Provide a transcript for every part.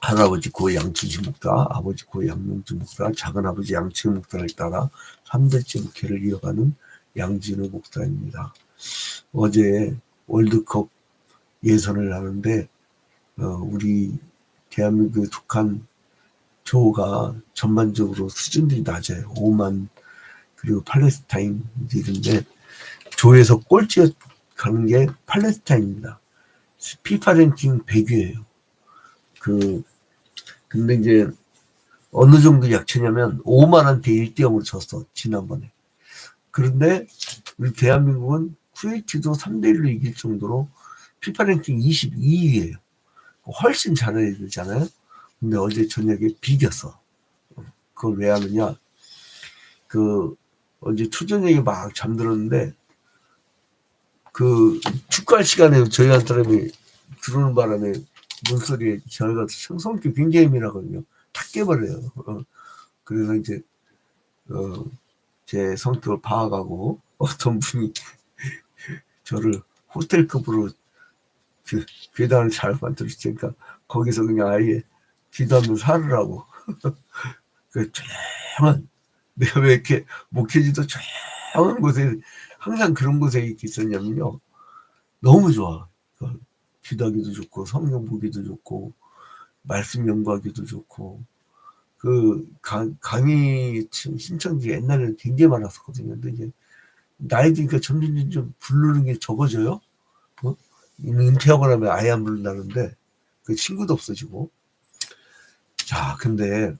할아버지 고 양춘식 목사, 아버지 고 양명주 목사, 작은아버지 양치우 목사를 따라 3대째 목회를 이어가는 양진우 목사입니다. 어제 월드컵 예선을 하는데 우리 대한민국 북한 조가 전반적으로 수준들이 낮아요. 오만 그리고 팔레스타인들인데 조에서 꼴찌가 가는 게 팔레스타인입니다. 피파 랭킹 100위예요. 근데 이제 어느 정도 약체냐면 오만한테 1대0으로 졌어 지난번에. 그런데 우리 대한민국은 쿠웨이트도 3대1로 이길 정도로 피파 랭킹 22위예요. 훨씬 잘해야 되잖아요. 근데 어제 저녁에 비겼어. 그걸 왜 하느냐? 어제 초저녁에 막 잠들었는데 축구할 시간에 저희 한 사람이 들어오는 바람에 문소리에 저희가 성격이 굉장히 예민하거든요. 탁 깨버려요. 그래서 이제 제 성격을 파악하고 어떤 분이 저를 호텔급으로 괴담을 잘 만들었으니까 거기서 그냥 아예 기도하면 살으라고. 조용한, 내가 왜 이렇게 목회지도 조용한 곳에 항상 그런 곳에 이렇게 있었냐면요. 너무 좋아. 기도하기도 좋고 성경 보기도 좋고 말씀 연구하기도 좋고 강의 신청지 옛날에는 굉장히 많았었거든요. 근데 이제 나이 드니까 점점 부르는 게 적어져요. 은퇴하고 나면 아예 안 부른다는데 그 친구도 없어지고. 자, 근데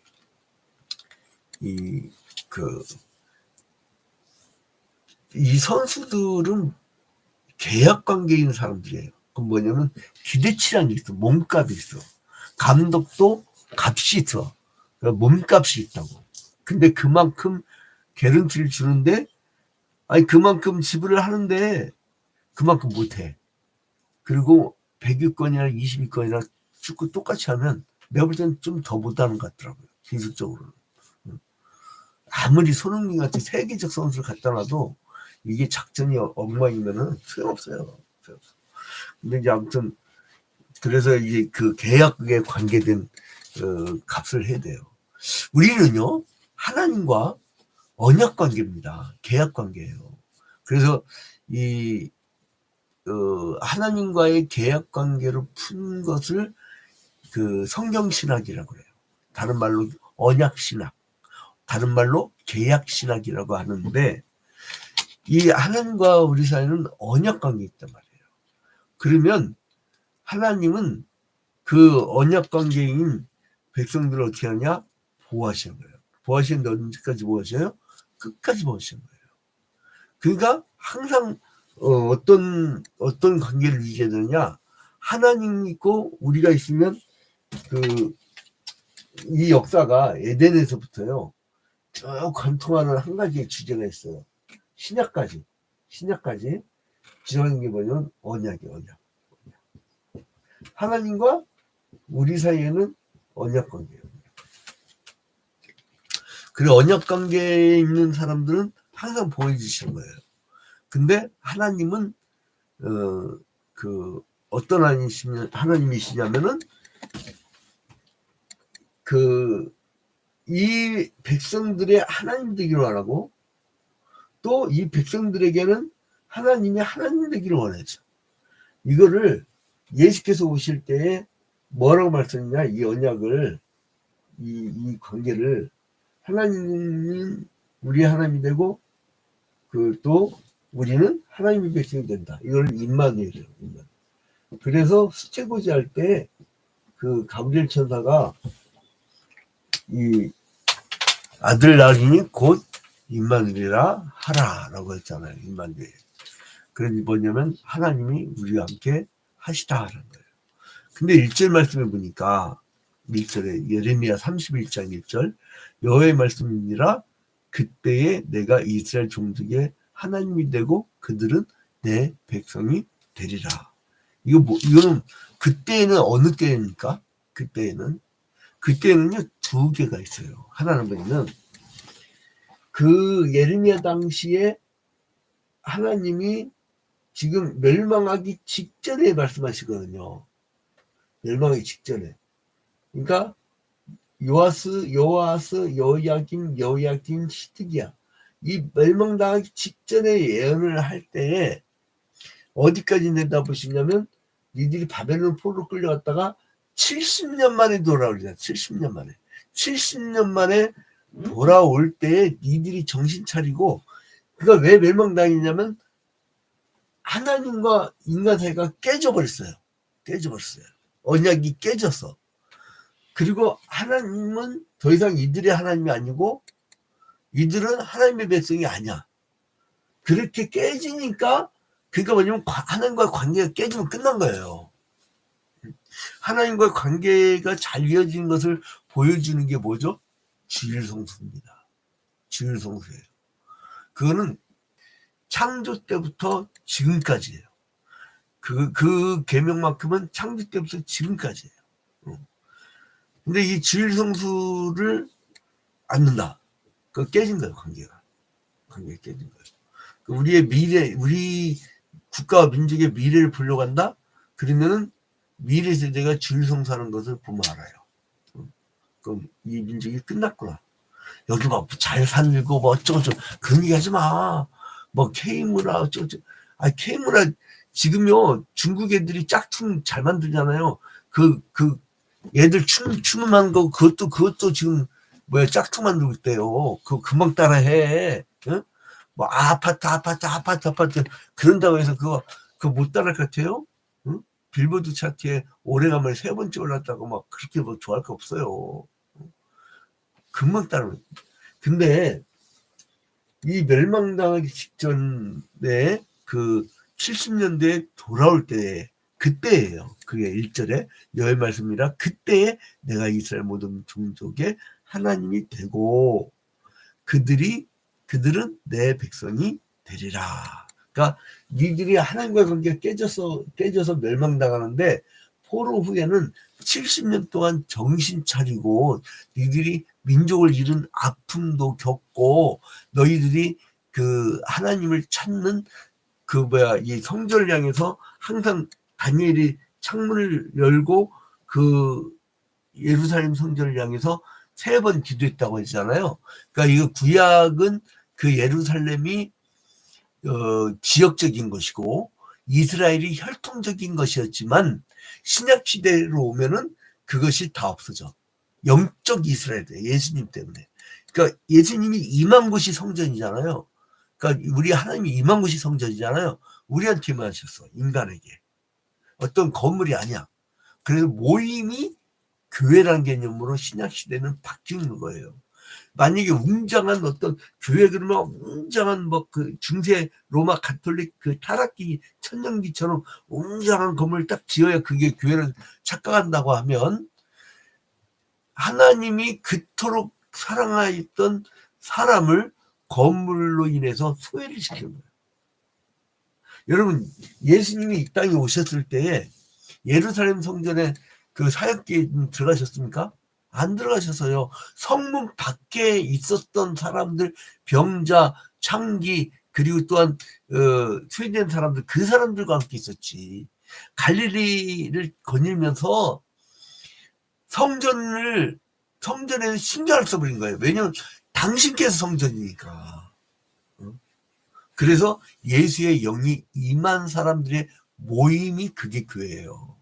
이 선수들은 계약 관계인 사람들이에요. 그건 뭐냐면 기대치라는 게 있어. 몸값이 있어. 감독도 값이 있어. 그러니까 몸값이 있다고. 근데 그만큼 개런티를 주는데 아니 그만큼 지불을 하는데 그만큼 못해. 그리고 100위권이나 20위권이나 축구 똑같이 하면 내가 볼 때는 좀 더 못하는 것 같더라고요. 기술적으로는. 아무리 손흥민 같이 세계적 선수를 갖다 놔도 이게 작전이 엉망이면은 소용없어요. 근데 이제 아무튼 그래서 이제 그 계약에 관계된 값을 해야 돼요. 우리는요 하나님과 언약 관계입니다. 계약 관계예요. 그래서 이 하나님과의 계약 관계로 푼 것을 성경 신학이라고 해요. 다른 말로 언약 신학, 다른 말로 계약 신학이라고 하는데 이 하나님과 우리 사이는 언약 관계 있단 말이에요. 그러면 하나님은 그 언약 관계인 백성들을 어떻게 하냐? 보호하시는 거예요. 보호하시는데 언제까지 보호하셔요? 끝까지 보호하시는 거예요. 그러니까 항상 어떤 관계를 유지해야 되느냐? 하나님 있고 우리가 있으면 이 역사가 에덴에서부터요 쭉 관통하는 한 가지의 주제가 있어요. 신약까지 지정하는 게 뭐냐면 언약이에요. 언약. 하나님과 우리 사이에는 언약 관계예요. 그리고 언약 관계에 있는 사람들은 항상 보여주시는 거예요. 근데 하나님은 어떤 하나님이시냐면은 이 백성들의 하나님 되기를 원하고 또 이 백성들에게는 하나님이 하나님 되기를 원하죠. 이거를 예수께서 오실 때에 뭐라고 말씀했냐? 이 언약을 이 관계를 하나님은 우리 하나님이 되고 또 우리는 하나님의 백성이 된다. 이걸 임마누엘이에요. 그래서 수채고지 할 때 가브리엘 천사가 이 아들 낳으니 곧 임마누엘이라 하라라고 했잖아요. 임마누엘. 그러니 뭐냐면 하나님이 우리와 함께 하시다라는 거예요. 근데 1절 말씀에 보니까 1절에 예레미야 31장 1절 여호와의 말씀이니라 그때에 내가 이스라엘 종족의 하나님이 되고 그들은 내 백성이 되리라. 이거는 그때는 어느 때입니까? 그때는요 두 개가 있어요. 하나는 뭐냐면 예레미야 당시에 하나님이 지금 멸망하기 직전에 말씀하시거든요. 멸망하기 직전에. 그러니까 요아스, 여야긴, 시드기야. 이 멸망당하기 직전에 예언을 할 때에 어디까지 내다보시냐면 니들이 바벨론 포로로 끌려갔다가 70년 만에 돌아오잖아. 70년 만에. 70년 만에 돌아올 때에 니들이 정신 차리고, 그가 왜 멸망당했냐면 하나님과 인간 사이가 깨져버렸어요. 언약이 깨졌어. 그리고 하나님은 더 이상 이들의 하나님이 아니고 이들은 하나님의 백성이 아니야. 그렇게 깨지니까, 그러니까 뭐냐면 하나님과의 관계가 깨지면 끝난 거예요. 하나님과의 관계가 잘 이어지는 것을 보여주는 게 뭐죠? 주일성수입니다. 주일성수예요. 그거는 창조 때부터 지금까지예요. 그 계명만큼은 창조 때부터 지금까지예요. 근데 이 주일성수를 안는다. 그 깨진 거예요, 관계가 깨진 거예요. 우리의 미래, 우리 국가와 민족의 미래를 보려고 한다? 그러면은 미래 세대가 주일성수하는 것을 보면 알아요. 그럼 이 민족이 끝났구나. 여기 막 잘 살고 뭐 어쩌고저쩌고 그런 얘기 하지 마. 뭐 K문화 어쩌고저쩌고. K문화 지금요 중국 애들이 짝퉁 잘 만들잖아요. 그 얘들 춤만 거 그것도 지금 뭐야 짝퉁 만들고 있대요. 그거 금방 따라해. 응? 뭐 아파트 그런다고 해서 그거 못 따라할 것 같아요? 응? 빌보드 차트에 오래간만에 3번째 올랐다고 막 그렇게 뭐 좋아할 거 없어요. 금방 따라. 근데 이 멸망당하기 직전에 그 70년대에 돌아올 때 그때예요. 그게 1절에 여호와의 말씀이라 그때에 내가 이스라엘 모든 종족의 하나님이 되고 그들은 내 백성이 되리라. 그러니까 니들이 하나님과 관계가 깨져서 멸망당하는데 포로 후에는 70년 동안 정신 차리고 니들이 민족을 잃은 아픔도 겪고 너희들이 그 하나님을 찾는 이 성전을 향해서 항상 다니엘이 창문을 열고 그 예루살렘 성전을 향해서 3번 기도했다고 했잖아요. 그러니까 이거 구약은 그 예루살렘이 지역적인 것이고 이스라엘이 혈통적인 것이었지만 신약 시대로 오면은 그것이 다 없어져. 영적 이스라엘이에요. 예수님 때문에. 그러니까 예수님이 임한 곳이 성전이잖아요. 그러니까 우리 하나님이 임한 곳이 성전이잖아요. 우리한테만 하셨어. 인간에게. 어떤 건물이 아니야. 그래서 모임이 교회라는 개념으로 신약 시대는 바뀌는 거예요. 만약에 웅장한 어떤 교회 그러면 웅장한 뭐 그 중세 로마 가톨릭 그 타락기 천년기처럼 웅장한 건물을 딱 지어야 그게 교회를 착각한다고 하면 하나님이 그토록 사랑하였던 사람을 건물로 인해서 소외를 시키는 거예요. 여러분 예수님이 이 땅에 오셨을 때에 예루살렘 성전에 그 사역기에 들어가셨습니까? 안 들어가셔서요. 성문 밖에 있었던 사람들, 병자, 창기, 그리고 또한 스웨덴 사람들, 그 사람들과 함께 있었지. 갈릴리를 거닐면서 성전에는 신경을 써버린 거예요. 왜냐면 당신께서 성전이니까. 그래서 예수의 영이 임한 사람들의 모임이 그게 교회예요.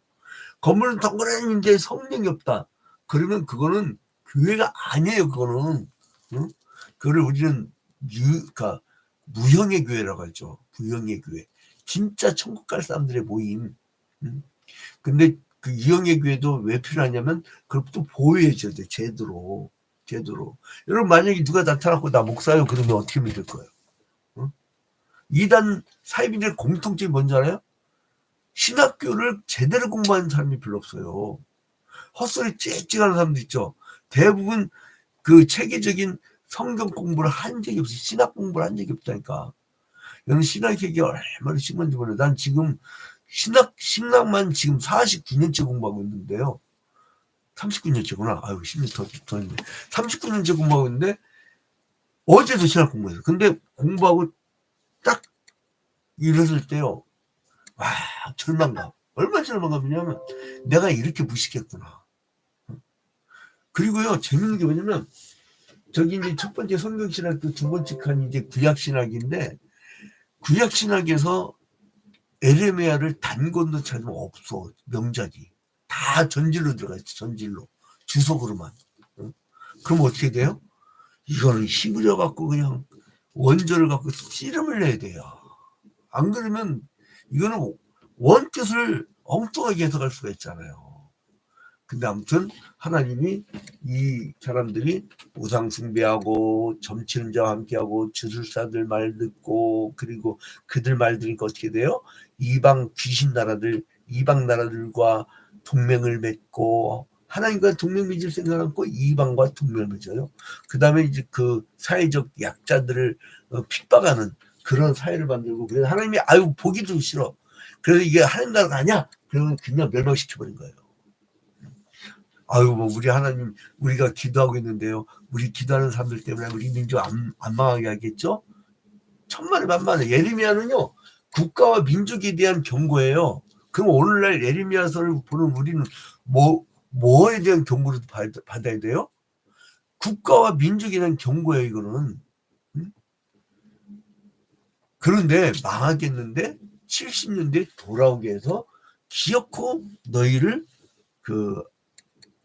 건물은 덩그러니인데 성령이 없다. 그러면 그거는 교회가 아니에요. 그거는. 응? 그거를 우리는 그러니까 무형의 교회라고 하죠. 무형의 교회. 진짜 천국 갈 사람들의 모임. 응? 근데 그 유형의 교회도 왜 필요하냐면 그걸 또 보호해줘야 돼. 제대로. 여러분 만약에 누가 나타나고 나 목사예요 그러면 어떻게 믿을 거예요? 응? 이단 사이비들의 공통점이 뭔지 알아요? 신학교를 제대로 공부하는 사람이 별로 없어요. 헛소리 찌찌하는 사람도 있죠. 대부분 그 체계적인 성경 공부를 한 적이 없어요. 신학 공부를 한 적이 없다니까. 여러분 신학 얘기 얼마나 심한지 몰라요. 난 지금 신학만 지금 49년째 공부하고 있는데요. 39년째구나. 아유, 10년 더 했네. 39년째 공부하고 있는데 어제도 신학 공부했어요. 근데 공부하고 딱 일었을 때요. 와, 절망감. 얼마나 절망감이냐면 내가 이렇게 무식했구나. 그리고요, 재밌는 게 뭐냐면, 저기 이제 첫 번째 성경신학, 두 번째 칸이 이제 구약신학인데, 구약신학에서 에레미야를 단권도 찾으면 없어. 명작이. 다 전질로 들어가 있어. 전질로. 주석으로만. 그럼 어떻게 돼요? 이거는 힘을 갖고 그냥 원절을 갖고 씨름을 내야 돼요. 안 그러면 이거는 원뜻을 엉뚱하게 해석할 수가 있잖아요. 근데 아무튼 하나님이 이 사람들이 우상 숭배하고 점치는 자와 함께하고 주술사들 말 듣고 그리고 그들 말 들으니까 어떻게 돼요? 이방 귀신 나라들 이방 나라들과 동맹을 맺고 하나님과 동맹 맺을 생각 않고 이방과 동맹을 맺어요. 그 다음에 이제 그 사회적 약자들을 핍박하는 그런 사회를 만들고 그래서 하나님이 아유 보기도 싫어. 그래서 이게 하나님 나라가 아니야. 그러면 그냥 멸망시켜버린 거예요. 아유 뭐 우리 하나님 우리가 기도하고 있는데요. 우리 기도하는 사람들 때문에 우리 민족 안 망하게 하겠죠? 천만에 만만해. 예레미야는요 국가와 민족에 대한 경고예요. 그럼 오늘날 예레미야서를 보는 우리는 뭐에 대한 경고를 받아야 돼요? 국가와 민족에 대한 경고예요. 이거는. 그런데 망하겠는데 70년대에 돌아오게 해서 기어코 너희를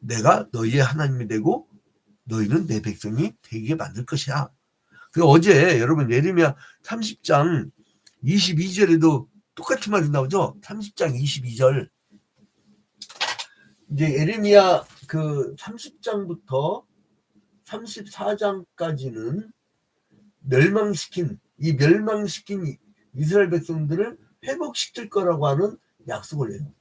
내가 너희의 하나님이 되고 너희는 내 백성이 되게 만들 것이야. 그 어제 여러분 예레미야 30장 22절에도 똑같은 말이 나오죠. 30장 22절. 이제 예레미야 그 30장부터 34장까지는 멸망시킨 이스라엘 백성들을 회복시킬 거라고 하는 약속을 해요.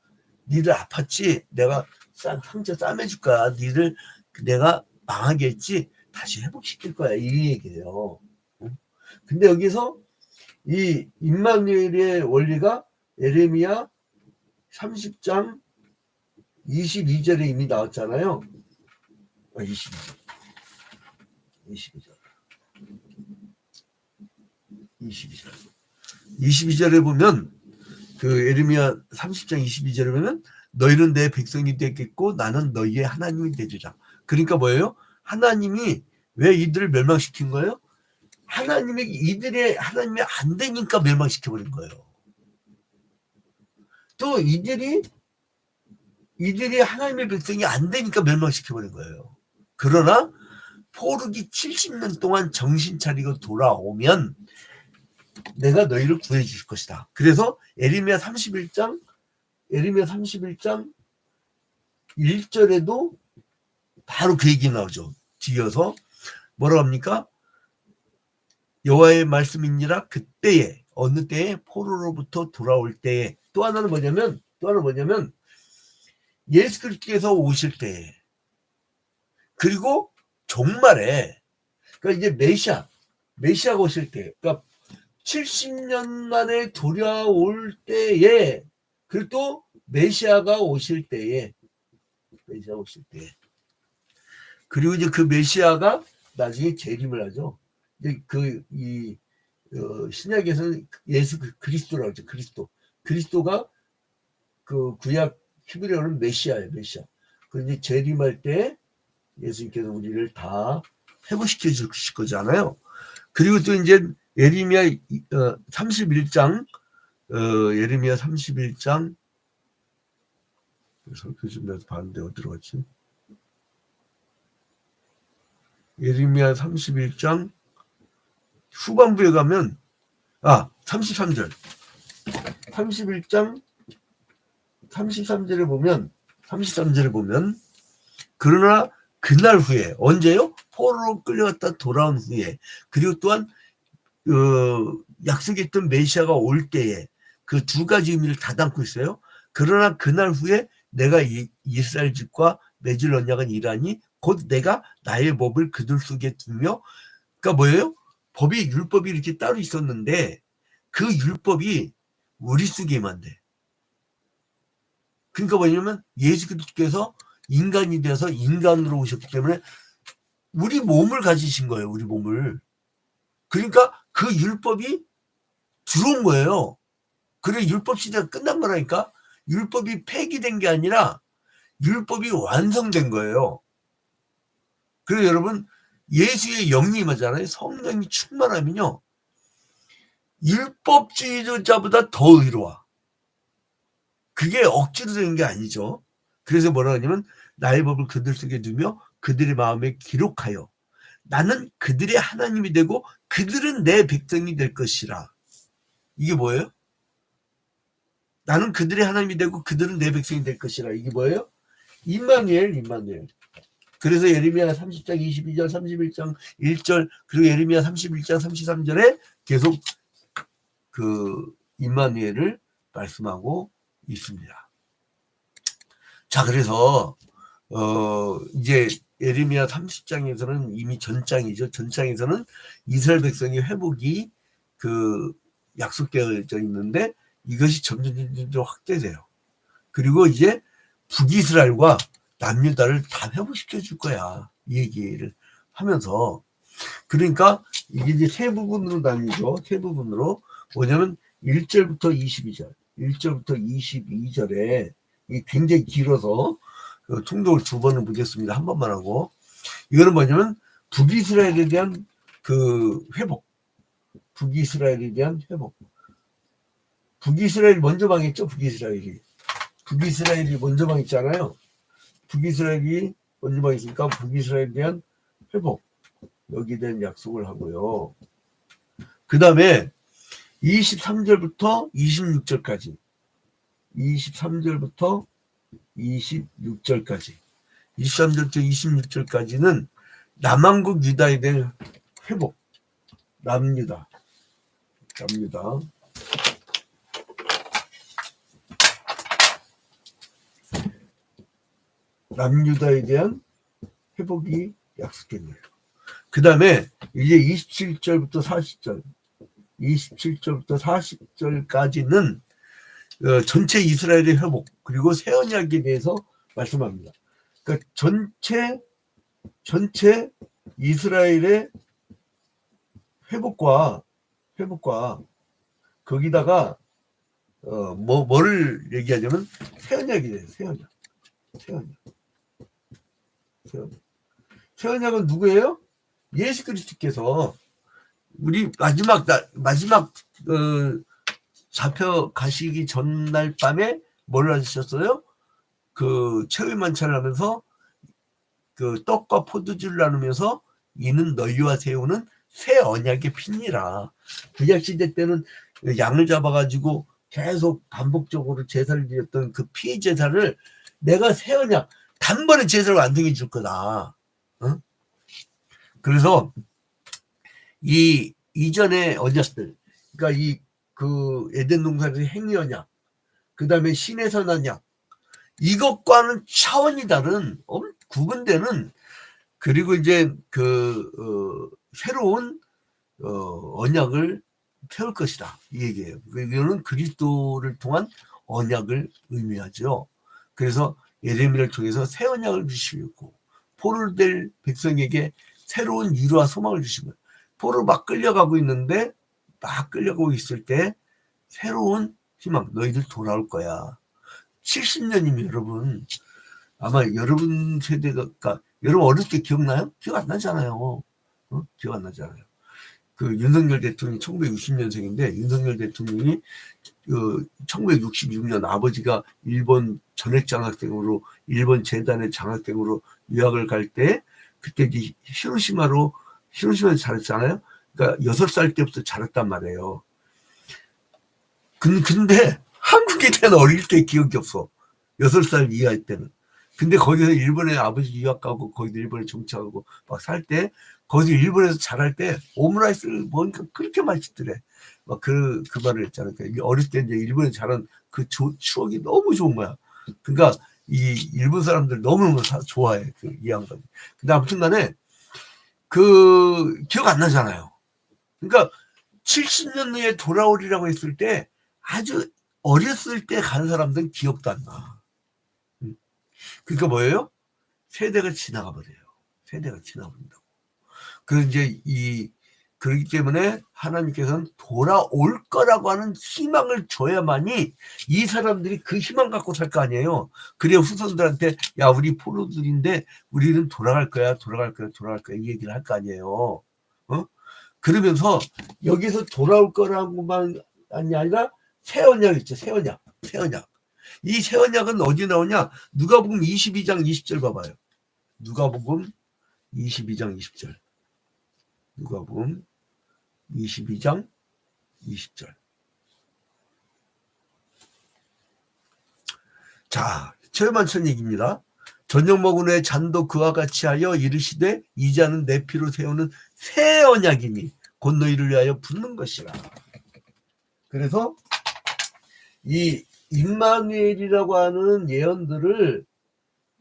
니들 아팠지? 내가 상처 싸매줄 거야. 니들 내가 망하게 했지? 다시 회복시킬 거야. 이 얘기예요. 근데 여기서 이 임마누엘의 원리가 예레미야 30장 22절에 이미 나왔잖아요. 22절에 보면 그 예레미야 30장 22절에 보면 너희는 내 백성이 되겠고 나는 너희의 하나님이 되리라. 그러니까 뭐예요? 하나님이 왜 이들을 멸망시킨 거예요? 이들의 하나님이 안 되니까 멸망시켜버린 거예요. 또 이들이 하나님의 백성이 안 되니까 멸망시켜버린 거예요. 그러나 포르기 70년 동안 정신 차리고 돌아오면 내가 너희를 구해 줄 것이다. 그래서 예레미야 31장 1절에도 바로 그 얘기 나오죠. 뒤어서 뭐라고 합니까? 여호와의 말씀이니라 그때에 어느 때에 포로로부터 돌아올 때에 또 하나는 뭐냐면 예수 그리스도께서 오실 때에 그리고 종말에 그러니까 이제 메시아가 오실 때 그러니까 70년 만에 돌아올 때에 그리고 또 메시아가 오실 때에 그리고 이제 그 메시아가 나중에 재림을 하죠. 이제 신약에서는 예수 그리스도라고 하죠. 그리스도가 그 구약 히브리어는 메시아예요. 메시아. 그 이제 재림할 때 예수님께서 우리를 다 회복시켜 주실 거잖아요. 그리고 또 이제 예레미야 31장 예레미야 31장 설교 좀 내가 봤는데 어디로 갔지? 예레미야 31장 후반부에 가면 33절 31장 33절에 보면 그러나 그날 후에 언제요? 포로로 끌려갔다 돌아온 후에 그리고 또한 약속했던 메시아가 올 때에 그 두 가지 의미를 다 담고 있어요. 그러나 그날 후에 내가 이스라엘 집과 맺을 언약은 이라니 곧 내가 나의 법을 그들 속에 두며 그러니까 뭐예요? 율법이 이렇게 따로 있었는데 그 율법이 우리 속에만 돼. 그러니까 뭐냐면 예수 그리스도께서 인간이 돼서 인간으로 오셨기 때문에 우리 몸을 가지신 거예요. 우리 몸을. 그러니까 그 율법이 들어온 거예요. 그래 율법 시대가 끝난 거라니까. 율법이 폐기된 게 아니라 율법이 완성된 거예요. 그리고 여러분, 예수의 영이 임하잖아요. 성령이 충만하면요, 율법주의자보다 더 의로워. 그게 억지로 되는 게 아니죠. 그래서 뭐라 하냐면, 나의 법을 그들 속에 두며 그들의 마음에 기록하여 나는 그들의 하나님이 되고 그들은 내 백성이 될 것이라. 이게 뭐예요? 나는 그들의 하나님이 되고 그들은 내 백성이 될 것이라. 이게 뭐예요? 임마누엘. 그래서 예레미야 30장 22절 31장 1절 그리고 예레미야 31장 33절에 계속 그 임마누엘을 말씀하고 있습니다. 자, 그래서 이제 예레미야 30장에서는 이미 전장이죠. 전장에서는 이스라엘 백성의 회복이 그 약속되어져 있는데 이것이 점점 확대돼요. 그리고 이제 북이스라엘과 남유다를 다 회복시켜 줄 거야. 이 얘기를 하면서. 그러니까 이게 이제 세 부분으로 나뉘죠. 세 부분으로. 뭐냐면 1절부터 22절, 1절부터 22절에 굉장히 길어서 통독을 두 번은 보겠습니다. 한 번만 하고. 이거는 뭐냐면 북이스라엘에 대한 그 회복. 북이스라엘에 대한 회복. 북이스라엘이 먼저 망했죠. 북이스라엘이 먼저 망했잖아요. 북이스라엘이 먼저 망했으니까 북이스라엘에 대한 회복. 여기에 대한 약속을 하고요. 그 다음에 23절부터 26절까지 23절부터 26절까지 23절부터 26절까지는 남왕국 유다에 대한 회복. 남유다 남유다에 대한 회복이 약속된 거예요. 그 다음에 이제 27절부터 40절 27절부터 40절까지는 전체 이스라엘의 회복 그리고 새 언약에 대해서 말씀합니다. 그러니까 전체 이스라엘의 회복과 거기다가 뭐를 얘기하냐면 새 언약이래요. 새 언약은 누구예요? 예수 그리스도께서 우리 마지막 잡혀 가시기 전날 밤에 뭘 하셨어요? 그 최후의 만찬을 하면서 그 떡과 포도주를 나누면서 이는 너희와 세우는 새 언약의 피니라. 구약 시대 때는 양을 잡아가지고 계속 반복적으로 제사를 드렸던 그 피 제사를 내가 새 언약 단번에 제사를 완성해 줄 거다. 응? 그래서 이 이전의 언약들, 그러니까 그 에덴 동산의 행위 언약, 그 다음에 신에서 언약, 이것과는 차원이 다른 구분되는 그리고 이제 새로운 언약을 펴올 것이다 이 얘기예요. 이거는 그리스도를 통한 언약을 의미하죠. 그래서 예레미야를 통해서 새 언약을 주시고 포로될 백성에게 새로운 위로와 소망을 주신 거예요. 포로 막 끌려가고 있을 때 새로운 희망, 너희들 돌아올 거야. 70년이면 여러분, 아마 여러분 세대가, 여러분 어렸을 때 기억나요? 기억 안 나잖아요. 기억 안 나잖아요. 그 윤석열 대통령이 1960년생인데 윤석열 대통령이 1966년 아버지가 일본 전액 장학생으로 일본 재단의 장학생으로 유학을 갈 때 그때 이제 히로시마에서 자랐잖아요. 그러니까 6살 때부터 자랐단 말이에요. 근데 한국에 대한 어릴 때 기억이 없어. 6살 이하일 때는. 근데 거기서 일본에 아버지 유학 가고 거기서 일본에 정착하고 막 살 때 거기서 일본에서 자랄 때 오므라이스를 먹으니까 그렇게 맛있더래. 막 그 말을 했잖아요. 어렸을 때 이제 일본에 자란 그 추억이 너무 좋은 거야. 그러니까 이 일본 사람들 너무너무 좋아해. 이 양반. 근데 아무튼 간에 기억 안 나잖아요. 그러니까 70년 후에 돌아오리라고 했을 때 아주 어렸을 때 간 사람들은 기억도 안 나. 그러니까 뭐예요? 세대가 지나가 버려요. 세대가 지나버린다고. 그래서 이제 그렇기 때문에 하나님께서는 돌아올 거라고 하는 희망을 줘야만이 이 사람들이 그 희망 갖고 살 거 아니에요. 그래야 후손들한테 야 우리 포로들인데 우리는 돌아갈 거야 이 얘기를 할 거 아니에요. 그러면서 여기서 돌아올 거라고만 아니라 새 언약 있죠. 새 언약. 이 새 언약은 어디 나오냐? 누가복음 22장 20절 봐봐요. 누가복음 22장 20절. 누가복음 22장 20절. 자, 체험한천 얘기입니다. 저녁 먹은 후에 잔도 그와 같이 하여 이르시되 이 잔은 내 피로 세우는 새 언약이니 곧 너희를 위하여 붓는 것이라. 그래서 이 임마누엘이라고 하는 예언들을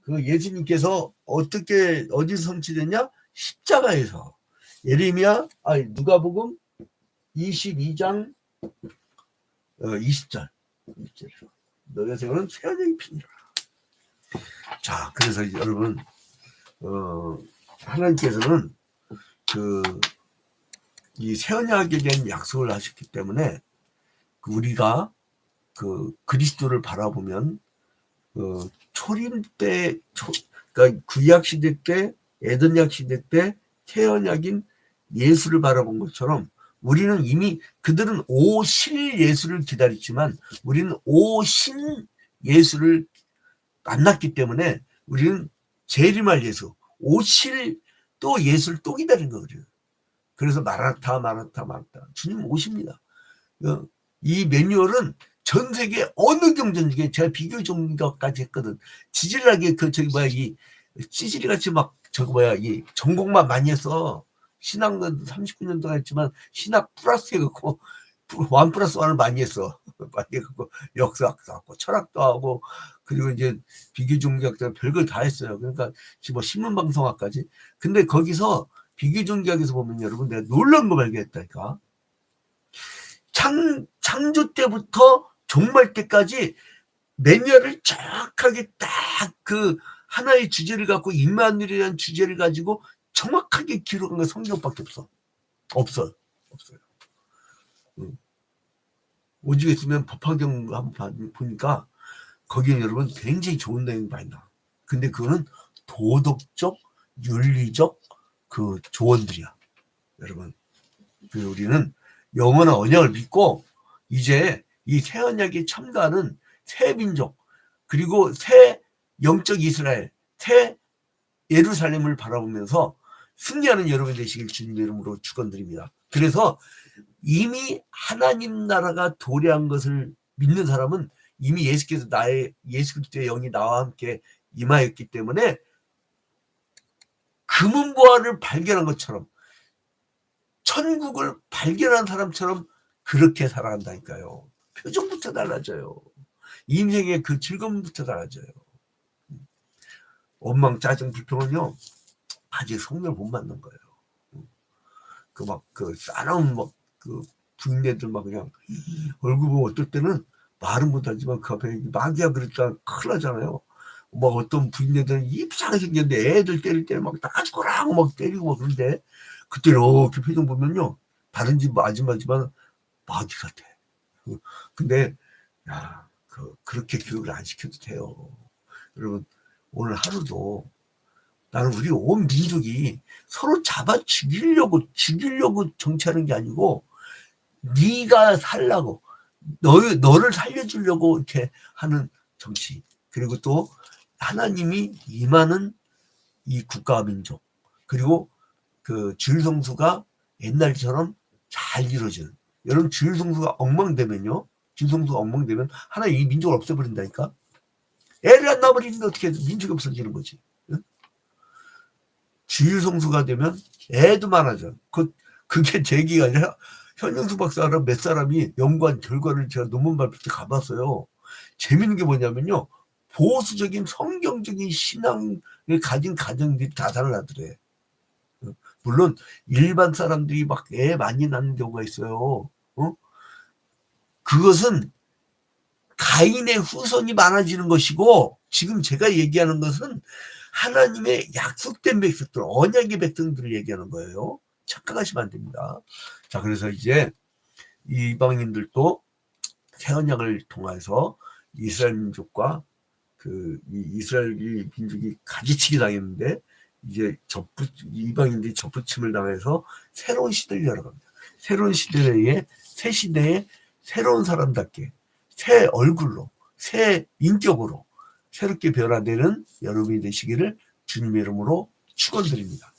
그 예수님께서 어디서 성취됐냐? 십자가에서. 누가복음 22장 20절. 너희가 세우는 새 언약이 피니라. 자, 그래서 여러분 하나님께서는 이 새 언약에 대한 약속을 하셨기 때문에 우리가 그리스도를 바라보면 초림 때 그러니까 구약 시대 때 에덴약 시대 때 새 언약인 예수를 바라본 것처럼 우리는 이미 그들은 오실 예수를 기다렸지만 우리는 오신 예수를 만났기 때문에 우리는 재림할 예수, 오실 또 예수를 또 기다린 거예요. 그래서 마라타 주님 오십니다. 이 매뉴얼은 전 세계 어느 경전중에 제가 비교 종교까지 했거든. 지질하게 이 찌질이 같이 이 전공만 많이 했어. 신학은 39년 동안 했지만 신학 플러스 해갖고 1+1을 많이 했어. 많이 해갖고 역사학도 하고 철학도 하고 그리고 이제 비교 종교학자 별걸 다 했어요. 그러니까 지금 신문방송학까지. 근데 거기서 비교 종교학에서 보면 여러분 내가 놀라운 거 발견했다니까. 창조 때부터 종말 때까지 매뉴얼을 정확하게 딱 하나의 주제를 갖고 임마누엘이라는 주제를 가지고 정확하게 기록한 건 성경밖에 없어요. 오죽 했으면 법화경 한번 보니까 거기에 여러분 굉장히 좋은 내용이 많이 나와. 근데 그거는 도덕적, 윤리적 조언들이야. 여러분, 우리는 영원한 언약을 믿고 이제 이 새 언약에 참가하는 새 민족 그리고 새 영적 이스라엘, 새 예루살렘을 바라보면서 승리하는 여러분 되시길 주님의 이름으로 축원드립니다. 그래서 이미 하나님 나라가 도래한 것을 믿는 사람은 이미 예수께서 예수 그리스도의 영이 나와 함께 임하였기 때문에 금은보화를 발견한 것처럼 천국을 발견한 사람처럼 그렇게 살아간다니까요. 표정부터 달라져요. 인생의 즐거움부터 달라져요. 원망, 짜증, 불평은요 아직 성령을 못 만난 거예요. 싸나운 부인네들 그냥 얼굴 보면 어떨 때는 말은 못하지만 그 앞에 마귀야 그랬다 큰일 나잖아요. 어떤 부인네들은 이상하게 생겼는데 애들 때릴 때 다 죽어라 하고 때리고 그런데 그때 이렇게 표정 보면요 다른 집 아줌마지만 마귀 같아. 근데 그렇게 교육을 안 시켜도 돼요. 여러분 오늘 하루도 나는 우리 온 민족이 서로 잡아 죽이려고 정치하는 게 아니고 네가 살라고 너를 살려주려고 이렇게 하는 정치. 그리고 또 하나님이 임하는 이 국가와 민족. 그리고 주일성수가 옛날처럼 잘 이루어지는. 여러분 주일성수가 엉망되면요. 하나님 이 민족을 없애버린다니까. 애를 안 낳아버리는데 어떻게 민족이 없어지는 거지. 응? 주일성수가 되면 애도 많아져. 그게 제 얘기가 아니라 현영수 박사랑 몇 사람이 연구한 결과를 제가 논문 발표 때 가봤어요. 재밌는 게 뭐냐면요. 보수적인 성경적인 신앙을 가진 가정들이 자살을 하더래. 물론 일반 사람들이 애 많이 낳는 경우가 있어요. 그것은 가인의 후손이 많아지는 것이고 지금 제가 얘기하는 것은 하나님의 약속된 백성들, 언약의 백성들을 얘기하는 거예요. 착각하시면 안 됩니다. 자, 그래서 이제 이 이방인들도 새 언약을 통해서 이스라엘 민족과 이스라엘 민족이 가지치기 당했는데 이제 이방인들이 접붙임을 당해서 새로운 시대를 열어갑니다. 새로운 시대에 새 시대에 새로운 사람답게 새 얼굴로 새 인격으로 새롭게 변화되는 여러분이 되시기를 주님의 이름으로 축원드립니다.